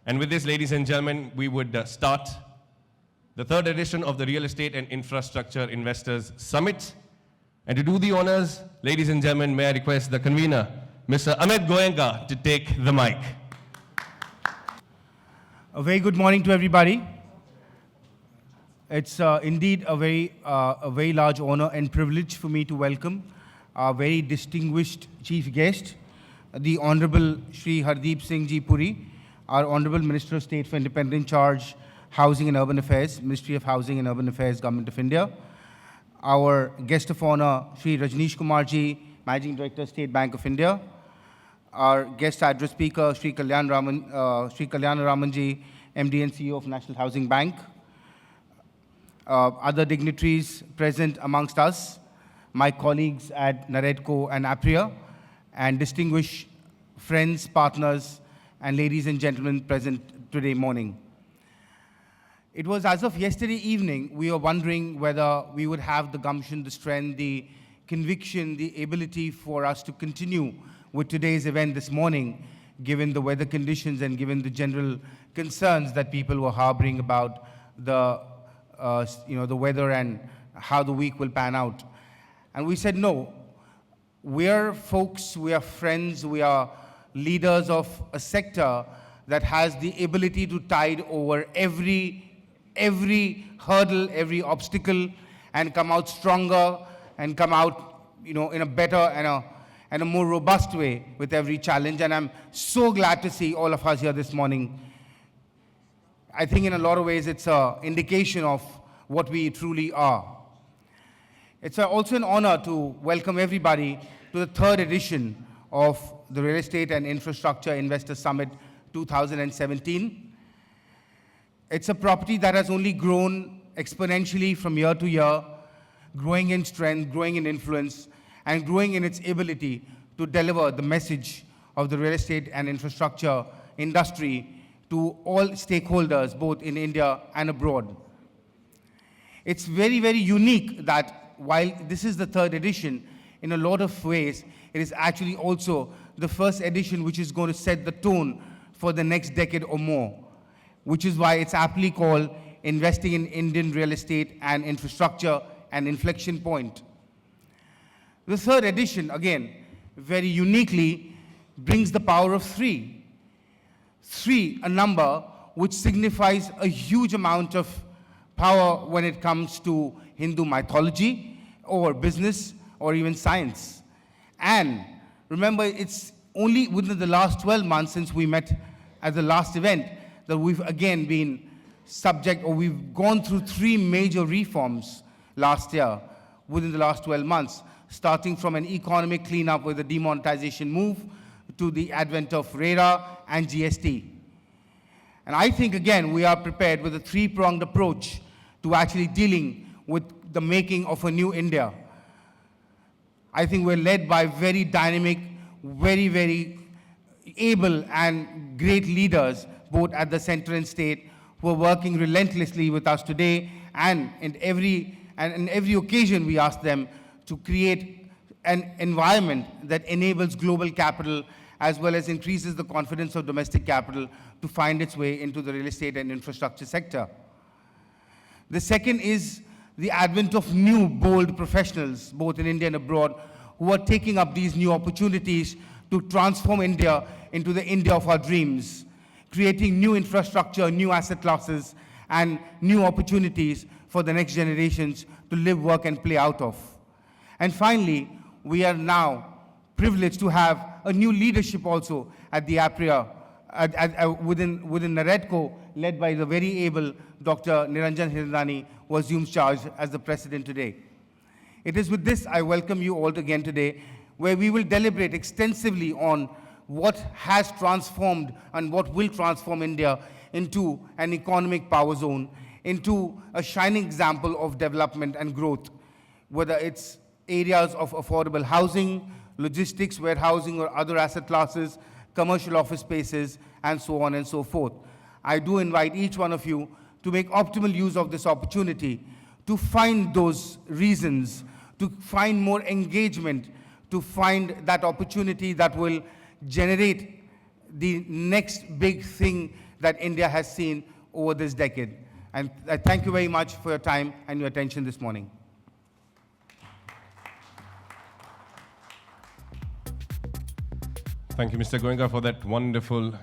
And with this, ladies and gentlemen, we would start the third edition of the Real Estate and Infrastructure Investors Summit. And to do the honors, ladies and gentlemen, may I request the convener, Mr. Amit Goenka, to take the mic. A very good morning to everybody. It's indeed a very large honor and privilege for me to welcome our very distinguished chief guest, the Honorable Shri Hardeep Singh Ji Puri, our Honorable Minister of State for Independent Charge, Housing and Urban Affairs, Ministry of Housing and Urban Affairs, Government of India. Our guest of honor, Shri Rajneesh Kumar Ji, Managing Director, State Bank of India. Our guest address speaker, Shri Kalyan Raman Ji, MD and CEO of National Housing Bank. Other dignitaries present amongst us, my colleagues at NAREDCO and APREA, and distinguished friends, partners, and ladies and gentlemen present today morning. It was as of yesterday evening, we were wondering whether we would have the gumption, the strength, the conviction, the ability for us to continue with today's event this morning, given the weather conditions and given the general concerns that people were harboring about the weather and how the week will pan out. And we said, no, we are folks, we are friends, we are leaders of a sector that has the ability to tide over every hurdle, every obstacle, and come out stronger and come out, in a better and a more robust way with every challenge. And I'm so glad to see all of us here this morning. I think in a lot of ways it's an indication of what we truly are. It's also an honor to welcome everybody to the third edition of the Real Estate and Infrastructure Investor Summit 2017. It's a property that has only grown exponentially from year to year, growing in strength, growing in influence, and growing in its ability to deliver the message of the real estate and infrastructure industry to all stakeholders, both in India and abroad. It's very, very unique that while this is the third edition, in a lot of ways, it is actually also the first edition which is going to set the tone for the next decade or more, which is why it's aptly called Investing in Indian Real Estate and Infrastructure, an Inflection Point. The third edition, again, very uniquely brings the power of three. Three, a number which signifies a huge amount of power when it comes to Hindu mythology or business or even science. And remember, it's only within the last 12 months since we met at the last event that we've again been we've gone through three major reforms last year within the last 12 months, starting from an economic cleanup with the demonetization move to the advent of RERA and GST. And I think, again, we are prepared with a three-pronged approach to actually dealing with the making of a new India. I think we're led by very dynamic, very, very able and great leaders, both at the center and state, who are working relentlessly with us today, and in every occasion we ask them to create an environment that enables global capital as well as increases the confidence of domestic capital to find its way into the real estate and infrastructure sector. The second is the advent of new, bold professionals, both in India and abroad, who are taking up these new opportunities to transform India into the India of our dreams, creating new infrastructure, new asset classes, and new opportunities for the next generations to live, work, and play out of. And finally, we are now privileged to have a new leadership also at the APREA, within NAREDCO, led by the very able Dr. Niranjan Hiranandani, who assumes charge as the president today. It is with this I welcome you all again today, where we will deliberate extensively on what has transformed and what will transform India into an economic power zone, into a shining example of development and growth, whether it's areas of affordable housing, logistics, warehousing, or other asset classes, commercial office spaces, and so on and so forth. I do invite each one of you to make optimal use of this opportunity, to find those reasons, to find more engagement, to find that opportunity that will generate the next big thing that India has seen over this decade. And I thank you very much for your time and your attention this morning. Thank you, Mr. Goenka, for that wonderful